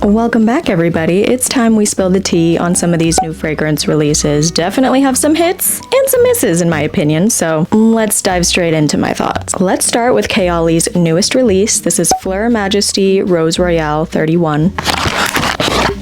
Welcome back, everybody. It's time we spill the tea on some of these new fragrance releases. Definitely have some hits and some misses, in my opinion, so let's dive straight into my thoughts. Let's start with Kayali's newest release. This is Fleur Majesty Rose Royale 31.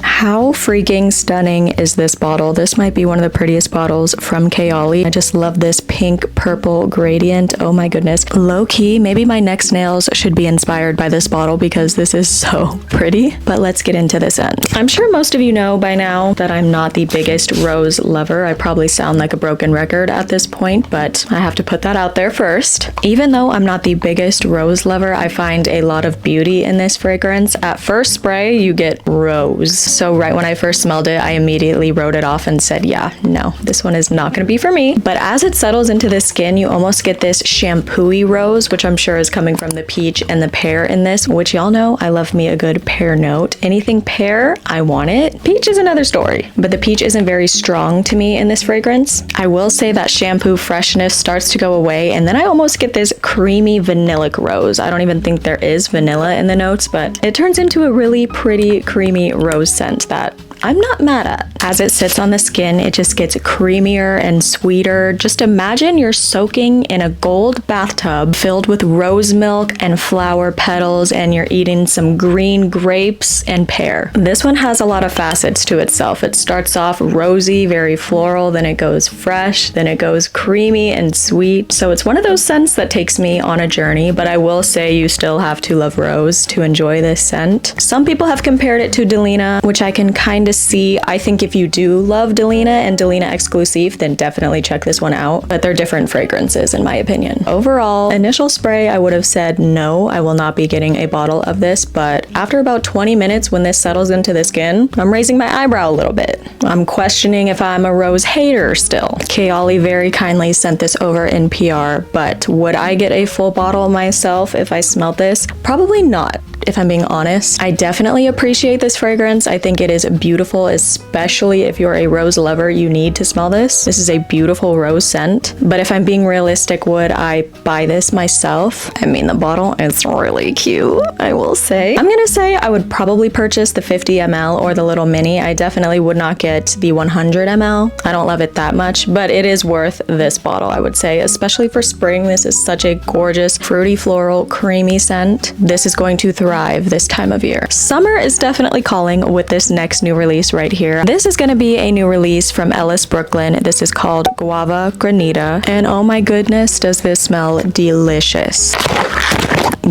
How freaking stunning is this bottle? This might be one of the prettiest bottles from Kayali. I just love this pink purple gradient. Oh my goodness. Low key, maybe my next nails should be inspired by this bottle because this is so pretty. But let's get into this end. I'm sure most of you know by now that I'm not the biggest rose lover. I probably sound like a broken record at this point, but I have to put that out there first. Even though I'm not the biggest rose lover, I find a lot of beauty in this fragrance. At first spray, you get rose. So right when I first smelled it, I immediately wrote it off and said, yeah, no, this one is not going to be for me. But as it settles into the skin, you almost get this shampoo-y rose, which I'm sure is coming from the peach and the pear in this, which y'all know I love me a good pear note. Anything pear, I want it. Peach is another story, but the peach isn't very strong to me in this fragrance. I will say that shampoo freshness starts to go away, and then I almost get this creamy vanillic rose. I don't even think there is vanilla in the notes, but it turns into a really pretty creamy rose scent that I'm not mad at. As it sits on the skin, it just gets creamier and sweeter. Just imagine you're soaking in a gold bathtub filled with rose milk and flower petals, and you're eating some green grapes and pear. This one has a lot of facets to itself. It starts off rosy, very floral, then it goes fresh, then it goes creamy and sweet. So it's one of those scents that takes me on a journey, but I will say you still have to love rose to enjoy this scent. Some people have compared it to Delina, which I can kind of see. I think if you do love Delina and Delina Exclusive, then definitely check this one out, but they're different fragrances in my opinion. Overall, initial spray, I would have said no, I will not be getting a bottle of this, but after about 20 minutes when this settles into the skin, I'm raising my eyebrow a little bit. I'm questioning if I'm a rose hater still. Kayali very kindly sent this over in PR, but would I get a full bottle myself if I smelled this? Probably not. If I'm being honest, I definitely appreciate this fragrance. I think it is beautiful, especially if you're a rose lover, you need to smell this. This is a beautiful rose scent, but if I'm being realistic, would I buy this myself? I mean, the bottle is really cute, I will say. I'm gonna say I would probably purchase the 50 ml or the little mini. I definitely would not get the 100 ml. I don't love it that much, but it is worth this bottle, I would say, especially for spring. This is such a gorgeous, fruity, floral, creamy scent. This is going to thrive this time of year. Summer is definitely calling with this next new release right here. This is going to be a new release from Ellis, Brooklyn. This is called Guava Granita, and oh my goodness, does this smell delicious.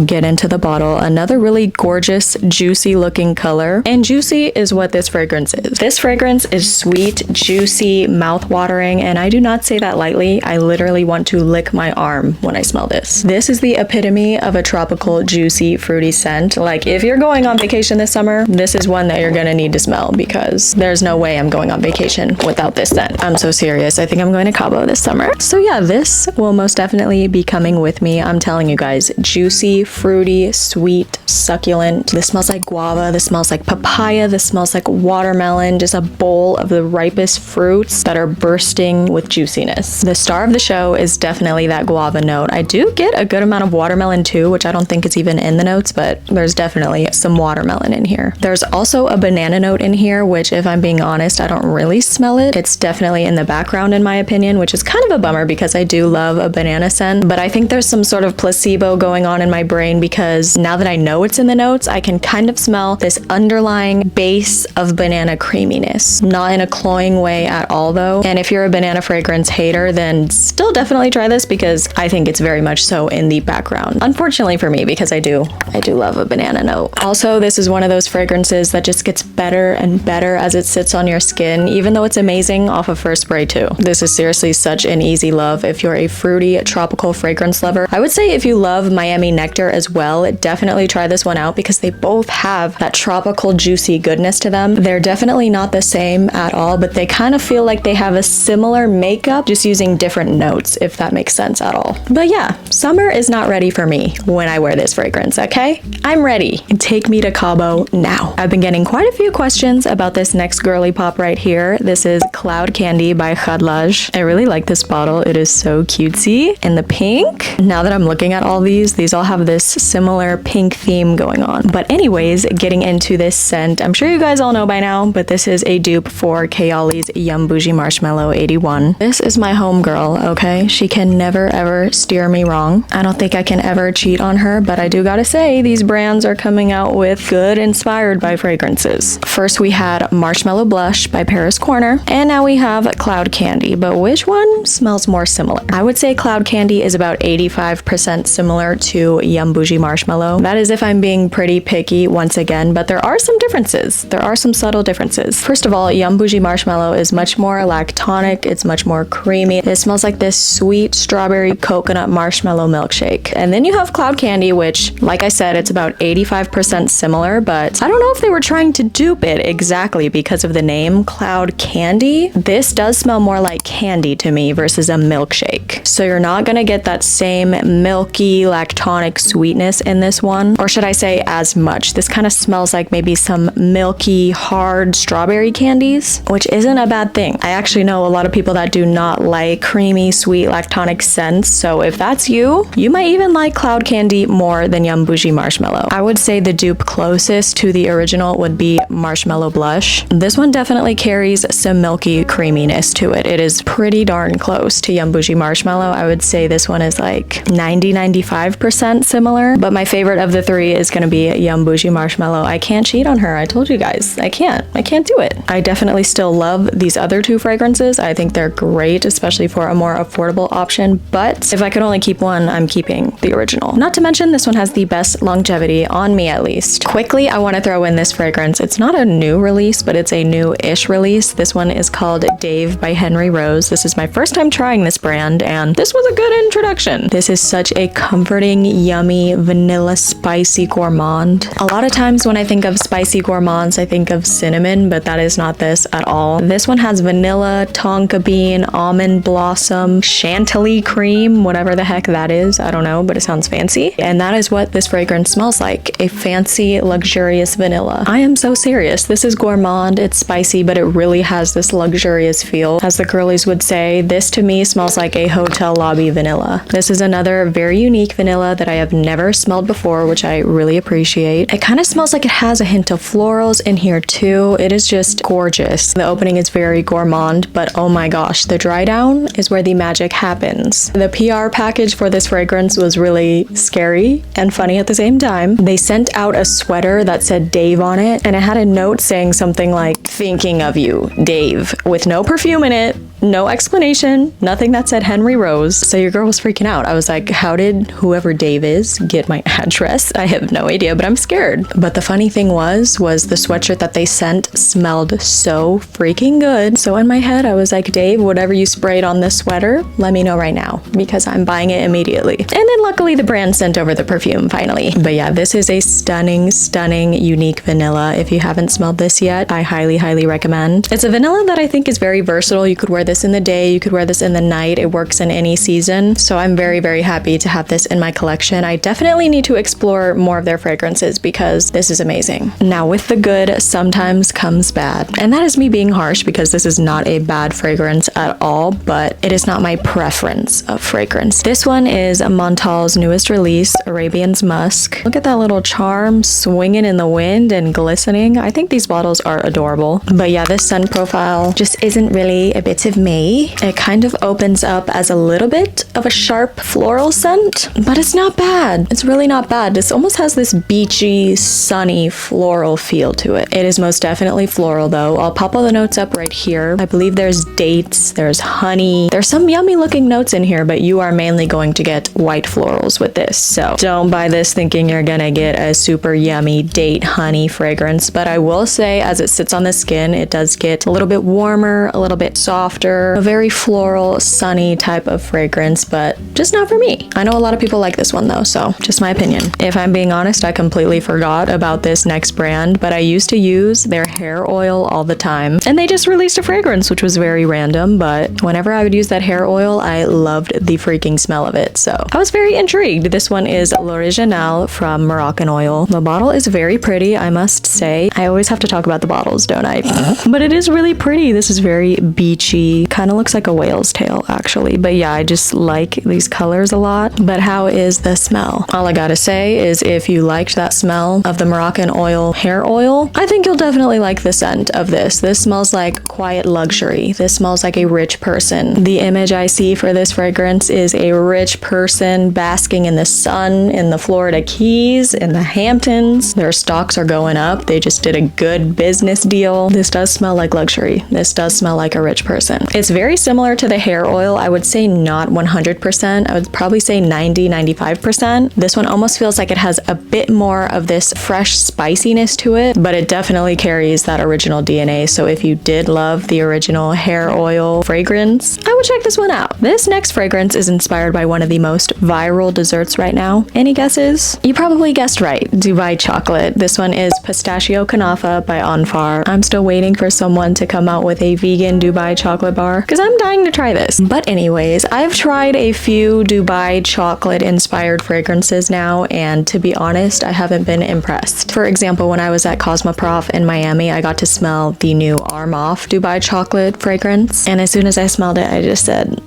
Get into the bottle. Another really gorgeous, juicy looking color, and juicy is what this fragrance is. This fragrance is sweet, juicy, mouth-watering, and I do not say that lightly. I literally want to lick my arm when I smell this. This is the epitome of a tropical, juicy, fruity scent. Like, if you're going on vacation this summer, this is one that you're gonna need to smell because there's no way I'm going on vacation without this scent. I'm so serious. I think I'm going to Cabo this summer. So yeah, this will most definitely be coming with me. I'm telling you guys, juicy, fruity, sweet, succulent. This smells like guava. This smells like papaya. This smells like watermelon. Just a bowl of the ripest fruits that are bursting with juiciness. The star of the show is definitely that guava note. I do get a good amount of watermelon too, which I don't think is even in the notes, but there's definitely some watermelon in here. There's also a banana note in here, which if I'm being honest, I don't really smell it. It's definitely in the background in my opinion, which is kind of a bummer because I do love a banana scent, but I think there's some sort of placebo going on in my brain because now that I know it's in the notes, I can kind of smell this underlying base of banana creaminess. Not in a cloying way at all though. And if you're a banana fragrance hater, then still definitely try this because I think it's very much so in the background. Unfortunately for me, because I do love a banana note. Also, this is one of those fragrances that just gets better and better as it sits on your skin, even though it's amazing off of first spray too. This is seriously such an easy love if you're a fruity tropical fragrance lover. I would say if you love Miami Nectar as well, definitely try this one out because they both have that tropical juicy goodness to them. They're definitely not the same at all, but they kind of feel like they have a similar makeup, just using different notes, if that makes sense at all. But yeah, summer is not ready for me when I wear this fragrance, okay? I'm ready. Take me to Cabo now. I've been getting quite a few questions about this next girly pop right here. This is Cloud Candy by Guerlain. I really like this bottle. It is so cutesy in the pink. Now that I'm looking at all these all have this similar pink theme going on. But anyways, getting into this scent, I'm sure you guys all know by now, but this is a dupe for Kayali's Yum Boujee Marshmallow 81. This is my homegirl, okay? She can never ever steer me wrong. I don't think I can ever cheat on her, but I do gotta say, these brands are coming out with good inspired by fragrances. First we had Marshmallow Blush by Paris Corner, and now we have Cloud Candy, but which one smells more similar? I would say Cloud Candy is about 85% similar to Yum Boujee Marshmallow. That is if I'm being pretty picky once again, but there are some differences. There are some subtle differences. First of all, Yum Boujee Marshmallow is much more lactonic, it's much more creamy. It smells like this sweet strawberry coconut marshmallow milkshake. And then you have Cloud Candy, which, like I said, it's about 85% similar, but I don't know if they were trying to dupe it exactly because of the name Cloud Candy. This does smell more like candy to me versus a milkshake. So you're not gonna get that same milky lactonic sweetness in this one, or should I say as much. This kind of smells like maybe some milky hard strawberry candies, which isn't a bad thing. I actually know a lot of people that do not like creamy sweet lactonic scents, so if that's you, you might even like Cloud Candy more than Yum Boujee Marshmallow. I would say the dupe closest to the original would be Marshmallow Blush. This one definitely carries some milky creaminess to it. It is pretty darn close to Yum Boujee Marshmallow. I would say this one is like 90-95% similar, but my favorite of the three is going to be Yum Boujee Marshmallow. I can't cheat on her. I told you guys, I can't do it. I definitely still love these other two fragrances. I think they're great, especially for a more affordable option, but if I could only keep one, I'm keeping the original. Not to mention this one has the best longevity on me, at least. Quickly, I want to throw in this fragrance. It's not a new release, but it's a new-ish release. This one is called Dave by Henry Rose. This is my first time trying this brand, and this was a good introduction. This is such a comforting, yummy, vanilla, spicy gourmand. A lot of times when I think of spicy gourmands, I think of cinnamon, but that is not this at all. This one has vanilla, tonka bean, almond blossom, chantilly cream, whatever the heck that is. I don't know, but it sounds fancy. And that is what this fragrance smells like. A fancy, luxurious vanilla. I am so serious. This is gourmand, it's spicy, but it really has this luxurious feel. As the girlies would say, this to me smells like a hotel lobby vanilla. This is another very unique vanilla that I have never smelled before, which I really appreciate. It kind of smells like it has a hint of florals in here too. It is just gorgeous. The opening is very gourmand, but oh my gosh, the dry down is where the magic happens. The PR package for this fragrance was really scary and funny at the same time. They sent out a sweater that said Dave on it, and it had a note saying something like, "Thinking of you, Dave," with no perfume in it. No explanation, nothing that said Henry Rose. So your girl was freaking out. I was like, how did whoever Dave is get my address? I have no idea, but I'm scared. But the funny thing was the sweatshirt that they sent smelled so freaking good. So in my head, I was like, Dave, whatever you sprayed on this sweater, let me know right now, because I'm buying it immediately. And then luckily the brand sent over the perfume finally. But yeah, this is a stunning, stunning, unique vanilla. If you haven't smelled this yet, I highly, highly recommend. It's a vanilla that I think is very versatile. You could wear this in the day, you could wear this in the night. It works in any season. So I'm very, very happy to have this in my collection. I definitely need to explore more of their fragrances because this is amazing. Now with the good sometimes comes bad. And that is me being harsh because this is not a bad fragrance at all, but it is not my preference of fragrance. This one is Montal's newest release, Arabian's Musk. Look at that little charm swinging in the wind and glistening. I think these bottles are adorable. But yeah, this scent profile just isn't really a bit of me. It kind of opens up as a little bit of a sharp floral scent, but it's not bad. It's really not bad. This almost has this beachy, sunny, floral feel to it. It is most definitely floral though. I'll pop all the notes up right here. I believe there's dates, there's honey, there's some yummy looking notes in here, but you are mainly going to get white florals with this. So don't buy this thinking you're gonna get a super yummy date honey fragrance, but I will say as it sits on the skin, it does get a little bit warmer, a little bit softer, a very floral, sunny type of fragrance, but just not for me. I know a lot of people like this one though, so just my opinion. If I'm being honest, I completely forgot about this next brand, but I used to use their hair oil all the time, and they just released a fragrance, which was very random, but whenever I would use that hair oil, I loved the freaking smell of it, so I was very intrigued. This one is L'Original from Moroccainoil. The bottle is very pretty, I must say. I always have to talk about the bottles, don't I? But it is really pretty. This is very beachy, pretty. Kind of looks like a whale's tail actually. But yeah, I just like these colors a lot. But how is the smell? All I gotta say is if you liked that smell of the Moroccainoil hair oil, I think you'll definitely like the scent of this. This smells like quiet luxury. This smells like a rich person. The image I see for this fragrance is a rich person basking in the sun in the Florida Keys, in the Hamptons. Their stocks are going up. They just did a good business deal. This does smell like luxury. This does smell like a rich person. It's very similar to the hair oil. I would say not 100%. I would probably say 90-95%. This one almost feels like it has a bit more of this fresh spiciness to it, but it definitely carries that original DNA. So if you did love the original hair oil fragrance, I would check this one out. This next fragrance is inspired by one of the most viral desserts right now. Any guesses? You probably guessed right. Dubai chocolate. This one is Pistachio Kanafa by Anfar. I'm still waiting for someone to come out with a vegan Dubai chocolate bar because I'm dying to try this. But anyways, I've tried a few Dubai chocolate inspired fragrances now, and to be honest, I haven't been impressed. For example, when I was at Cosmoprof in Miami, I got to smell the new Arm Off Dubai chocolate fragrance, and as soon as I smelled it, I just said,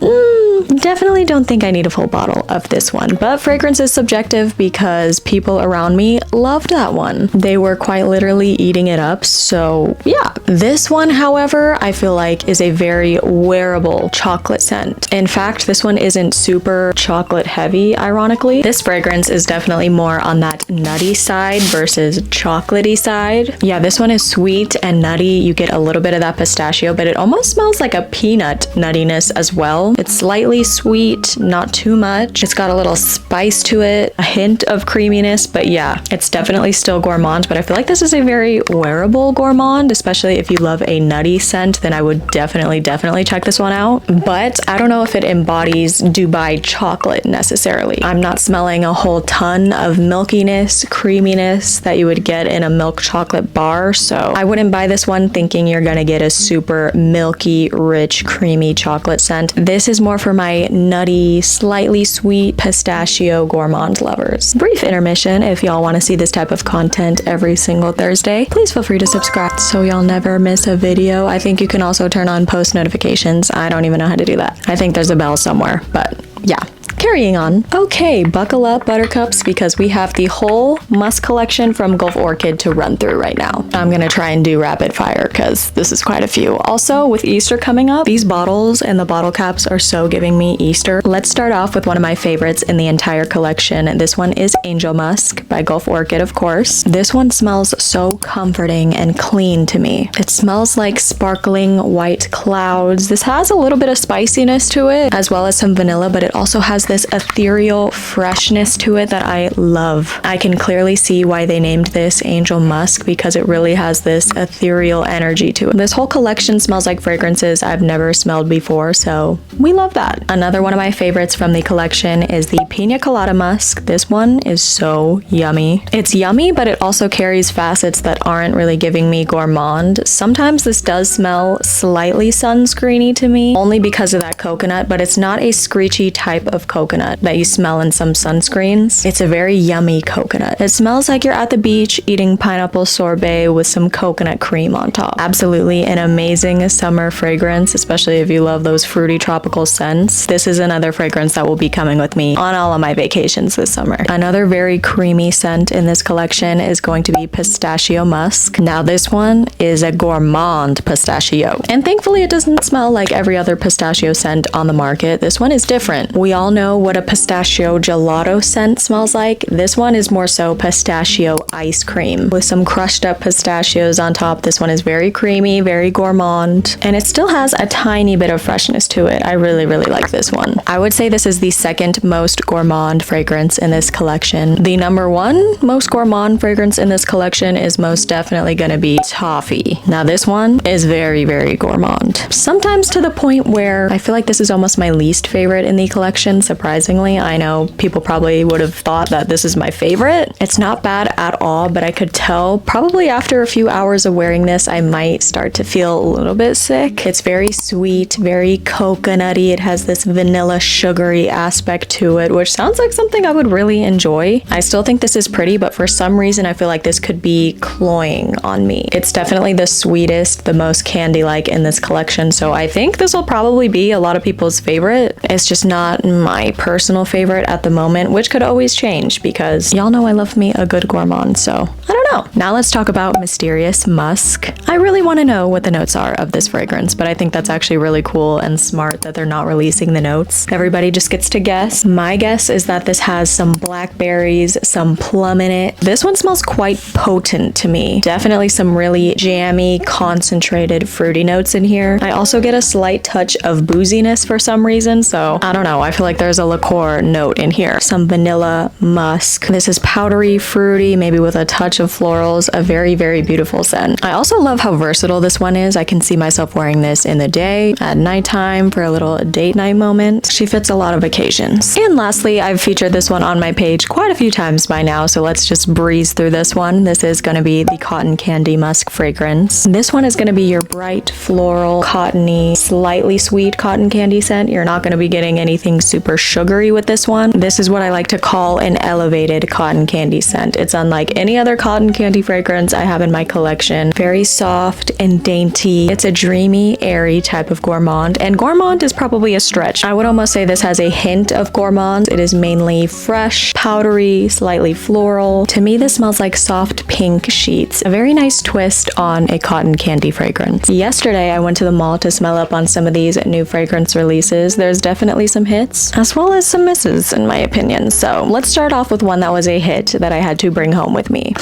definitely don't think I need a full bottle of this one. But fragrance is subjective because people around me loved that one. They were quite literally eating it up, so yeah. This one, however, I feel like is a very wearable chocolate scent. In fact, this one isn't super chocolate heavy, ironically. This fragrance is definitely more on that nutty side versus chocolatey side. Yeah, this one is sweet and nutty. You get a little bit of that pistachio, but it almost smells like a peanut nuttiness as well. It's slightly sweet, not too much. It's got a little spice to it, a hint of creaminess, but yeah, it's definitely still gourmand, but I feel like this is a very wearable gourmand, especially if you love a nutty scent, then I would definitely check this one out. But I don't know if it embodies Dubai chocolate necessarily. I'm not smelling a whole ton of milkiness, creaminess that you would get in a milk chocolate bar, so I wouldn't buy this one thinking you're gonna get a super milky, rich, creamy chocolate scent. This is more for my nutty, slightly sweet pistachio gourmand lovers. Brief intermission. If y'all want to see this type of content every single Thursday, please feel free to subscribe so y'all never miss a video. I think you can also turn on post notifications. I don't even know how to do that. I think there's a bell somewhere, but yeah. Carrying on. Okay, buckle up, buttercups, because we have the whole musk collection from Gulf Orchid to run through right now. I'm gonna try and do rapid fire because this is quite a few. Also, with Easter coming up, these bottles and the bottle caps are so giving me Easter. Let's start off with one of my favorites in the entire collection. This one is Angel Musk by Gulf Orchid, of course. This one smells so comforting and clean to me. It smells like sparkling white clouds. This has a little bit of spiciness to it, as well as some vanilla, but it also has this ethereal freshness to it that I love. I can clearly see why they named this Angel Musk because it really has this ethereal energy to it. This whole collection smells like fragrances I've never smelled before, so we love that. Another one of my favorites from the collection is the Pina Colada Musk. This one is so yummy. It's yummy, but it also carries facets that aren't really giving me gourmand. Sometimes this does smell slightly sunscreeny to me, only because of that coconut, but it's not a screechy type of coconut that you smell in some sunscreens. It's a very yummy coconut. It smells like you're at the beach eating pineapple sorbet with some coconut cream on top. Absolutely an amazing summer fragrance, especially if you love those fruity tropical scents. This is another fragrance that will be coming with me on all of my vacations this summer. Another very creamy scent in this collection is going to be Pistachio Musk. Now this one is a gourmand pistachio, and thankfully it doesn't smell like every other pistachio scent on the market. This one is different. We all know what a pistachio gelato scent smells like. This one is more so pistachio ice cream with some crushed up pistachios on top. This one is very creamy, very gourmand, and it still has a tiny bit of freshness to it. I really like this one. I would say this is the second most gourmand fragrance in this collection. The number one most gourmand fragrance in this collection is most definitely gonna be Toffee. Now this one is very gourmand. Sometimes to the point where I feel like this is almost my least favorite in the collection, so surprisingly. I know people probably would have thought that this is my favorite. It's not bad at all, but I could tell probably after a few hours of wearing this, I might start to feel a little bit sick. It's very sweet, very coconutty. It has this vanilla sugary aspect to it, which sounds like something I would really enjoy. I still think this is pretty, but for some reason I feel like this could be cloying on me. It's definitely the sweetest, the most candy-like in this collection, so I think this will probably be a lot of people's favorite. It's just not my personal favorite at the moment, which could always change because y'all know I love me a good gourmand, so I don't know. Now let's talk about Mysterious Musk. I really want to know what the notes are of this fragrance, but I think that's actually really cool and smart that they're not releasing the notes. Everybody just gets to guess. My guess is that this has some blackberries, some plum in it. This one smells quite potent to me. Definitely some really jammy, concentrated, fruity notes in here. I also get a slight touch of booziness for some reason, so I don't know. I feel like there's a liqueur note in here. Some vanilla, musk. This is powdery, fruity, maybe with a touch of florals. A very, very beautiful scent. I also love how versatile this one is. I can see myself wearing this in the day, at nighttime, for a little date night moment. She fits a lot of occasions. And lastly, I've featured this one on my page quite a few times by now, so let's just breeze through this one. This is going to be the Cotton Candy Musk fragrance. This one is going to be your bright, floral, cottony, slightly sweet cotton candy scent. You're not going to be getting anything super sugary with this one. This is what I like to call an elevated cotton candy scent. It's unlike any other cotton candy fragrance I have in my collection. Very soft and dainty. It's a dreamy, airy type of gourmand, and gourmand is probably a stretch. I would almost say this has a hint of gourmand. It is mainly fresh, powdery, slightly floral. To me, this smells like soft pink sheets. A very nice twist on a cotton candy fragrance. Yesterday, I went to the mall to smell up on some of these new fragrance releases. There's definitely some hits, as well as some misses, in my opinion. So let's start off with one that was a hit that I had to bring home with me.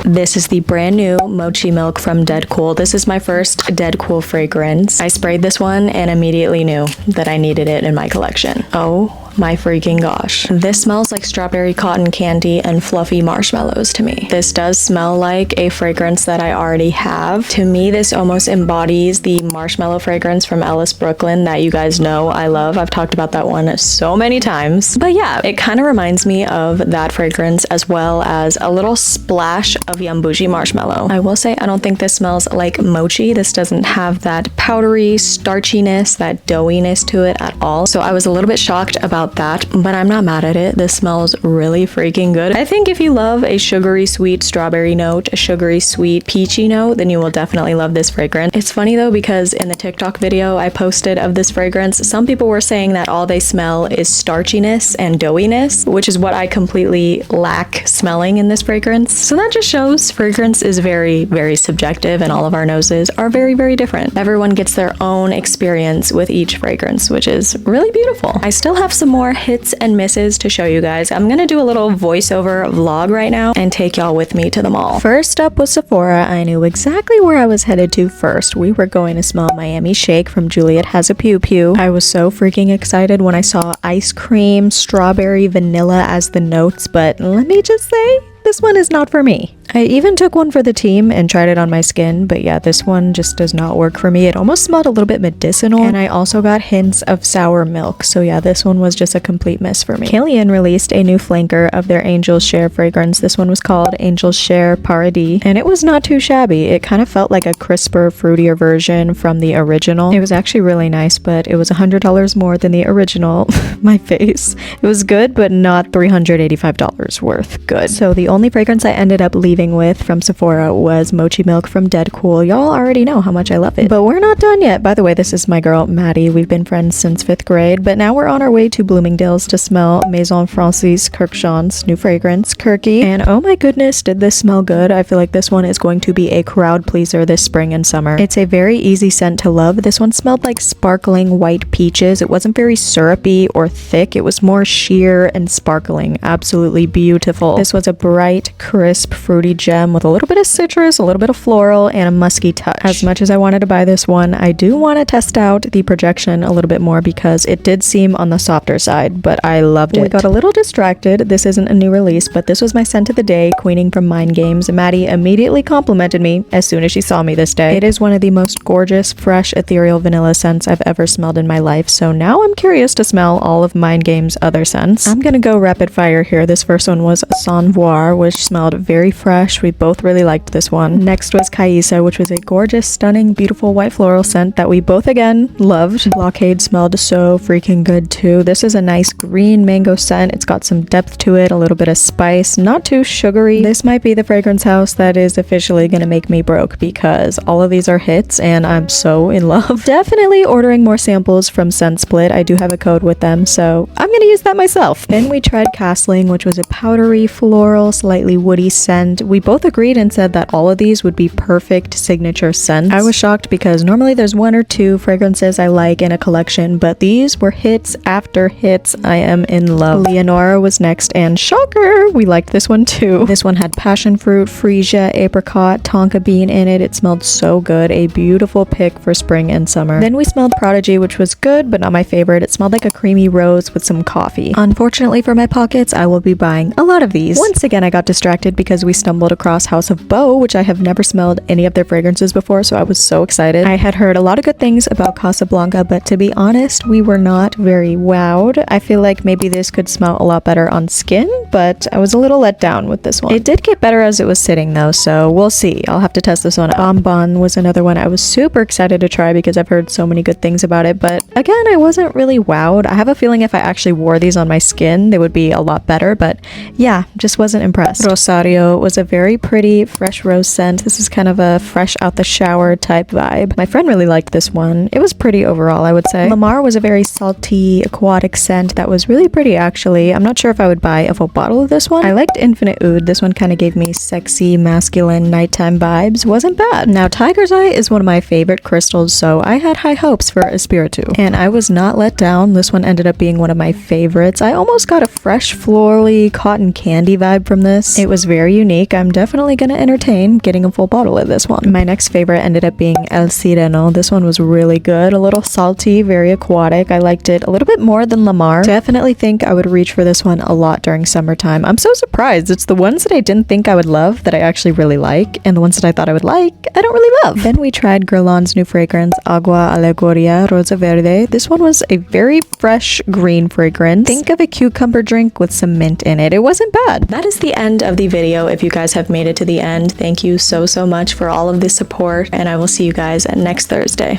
This is the brand new Mochi Milk from DedCool. This is my first DedCool fragrance. I sprayed this one and immediately knew that I needed it in my collection. Oh my freaking gosh. This smells like strawberry cotton candy and fluffy marshmallows to me. This does smell like a fragrance that I already have. To me, this almost embodies the marshmallow fragrance from Ellis, Brooklyn that you guys know I love. I've talked about that one so many times. But yeah, it kind of reminds me of that fragrance as well as a little splash of Boujee marshmallow. I will say I don't think this smells like mochi. This doesn't have that powdery starchiness, that doughiness to it at all. So I was a little bit shocked about that, but I'm not mad at it. This smells really freaking good. I think if you love a sugary sweet strawberry note, a sugary sweet peachy note, then you will definitely love this fragrance. It's funny though, because in the TikTok video I posted of this fragrance, some people were saying that all they smell is starchiness and doughiness, which is what I completely lack smelling in this fragrance. So that just shows fragrance is very, very subjective, and all of our noses are very, very different. Everyone gets their own experience with each fragrance, which is really beautiful. I still have some more hits and misses to show you guys. I'm gonna do a little voiceover vlog right now and take y'all with me to the mall. First up was Sephora. I knew exactly where I was headed to first. We were going to smell Miami Shake from Juliette Has a Pew Pew. I was so freaking excited when I saw ice cream, strawberry, vanilla as the notes, but let me just say, this one is not for me. I even took one for the team and tried it on my skin, but yeah, this one just does not work for me. It almost smelled a little bit medicinal, and I also got hints of sour milk, so yeah, this one was just a complete miss for me. Kayali released a new flanker of their Angel's Share fragrance. This one was called Angel's Share Paradis, and it was not too shabby. It kind of felt like a crisper, fruitier version from the original. It was actually really nice, but it was $100 more than the original. My face. It was good, but not $385 worth good. So the only fragrance I ended up leaving with from Sephora was Mochi Milk from DedCool. Y'all already know how much I love it. But we're not done yet. By the way, this is my girl Maddie. We've been friends since 5th grade, but now we're on our way to Bloomingdale's to smell Maison Francis Kurkdjian's new fragrance, Kurky. And oh my goodness, did this smell good. I feel like this one is going to be a crowd pleaser this spring and summer. It's a very easy scent to love. This one smelled like sparkling white peaches. It wasn't very syrupy or thick. It was more sheer and sparkling. Absolutely beautiful. This was a bright, crisp, fruity earthy gem with a little bit of citrus, a little bit of floral, and a musky touch. As much as I wanted to buy this one, I do want to test out the projection a little bit more because it did seem on the softer side, but I loved it. We got a little distracted. This isn't a new release, but this was my scent of the day, Queening from Mind Games. Maddie immediately complimented me as soon as she saw me this day. It is one of the most gorgeous, fresh, ethereal vanilla scents I've ever smelled in my life, so now I'm curious to smell all of Mind Game's other scents. I'm gonna go rapid fire here. This first one was Sans Voir, which smelled very fresh. We both really liked this one. Next was Kaisa, which was a gorgeous, stunning, beautiful white floral scent that we both again loved. Blockade smelled so freaking good too. This is a nice green mango scent. It's got some depth to it, a little bit of spice, not too sugary. This might be the fragrance house that is officially gonna make me broke because all of these are hits and I'm so in love. Definitely ordering more samples from Scent Split. I do have a code with them, so I'm gonna use that myself. Then we tried Castling, which was a powdery, floral, slightly woody scent. We both agreed and said that all of these would be perfect signature scents. I was shocked because normally there's one or two fragrances I like in a collection, but these were hits after hits. I am in love. Leonora was next, and shocker, we liked this one too. This one had passion fruit, freesia, apricot, tonka bean in it. It smelled so good. A beautiful pick for spring and summer. Then we smelled Prodigy, which was good, but not my favorite. It smelled like a creamy rose with some coffee. Unfortunately for my pockets, I will be buying a lot of these. Once again, I got distracted because we stumbled across House of Beau, which I have never smelled any of their fragrances before, so I was so excited. I had heard a lot of good things about Casablanca, but to be honest, we were not very wowed. I feel like maybe this could smell a lot better on skin, but I was a little let down with this one. It did get better as it was sitting though, so we'll see. I'll have to test this one. Bonbon was another one I was super excited to try because I've heard so many good things about it, but again, I wasn't really wowed. I have a feeling if I actually wore these on my skin, they would be a lot better, but yeah, just wasn't impressed. Rosario was a very pretty, fresh rose scent. This is kind of a fresh out the shower type vibe. My friend really liked this one. It was pretty overall, I would say. Lamar was a very salty, aquatic scent that was really pretty actually. I'm not sure if I would buy a full bottle of this one. I liked INFINITOUD. This one kind of gave me sexy, masculine, nighttime vibes. Wasn't bad. Now, Tiger's Eye is one of my favorite crystals, so I had high hopes for ESPÍRITU. And I was not let down. This one ended up being one of my favorites. I almost got a fresh, florally, cotton candy vibe from this. It was very unique. I'm definitely gonna entertain getting a full bottle of this one. My next favorite ended up being El Sireno. This one was really good. A little salty, very aquatic. I liked it a little bit more than Lamar. Definitely think I would reach for this one a lot during summertime. I'm so surprised. It's the ones that I didn't think I would love that I actually really like, and the ones that I thought I would like, I don't really love. Then we tried Guerlain's new fragrance, Agua, Allegoria, Rosa, Verde. This one was a very fresh green fragrance. Think of a cucumber drink with some mint in it. It wasn't bad. That is the end of the video. If you guys have made it to the end, thank you so much for all of the support, and I will see you guys next Thursday.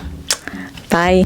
Bye.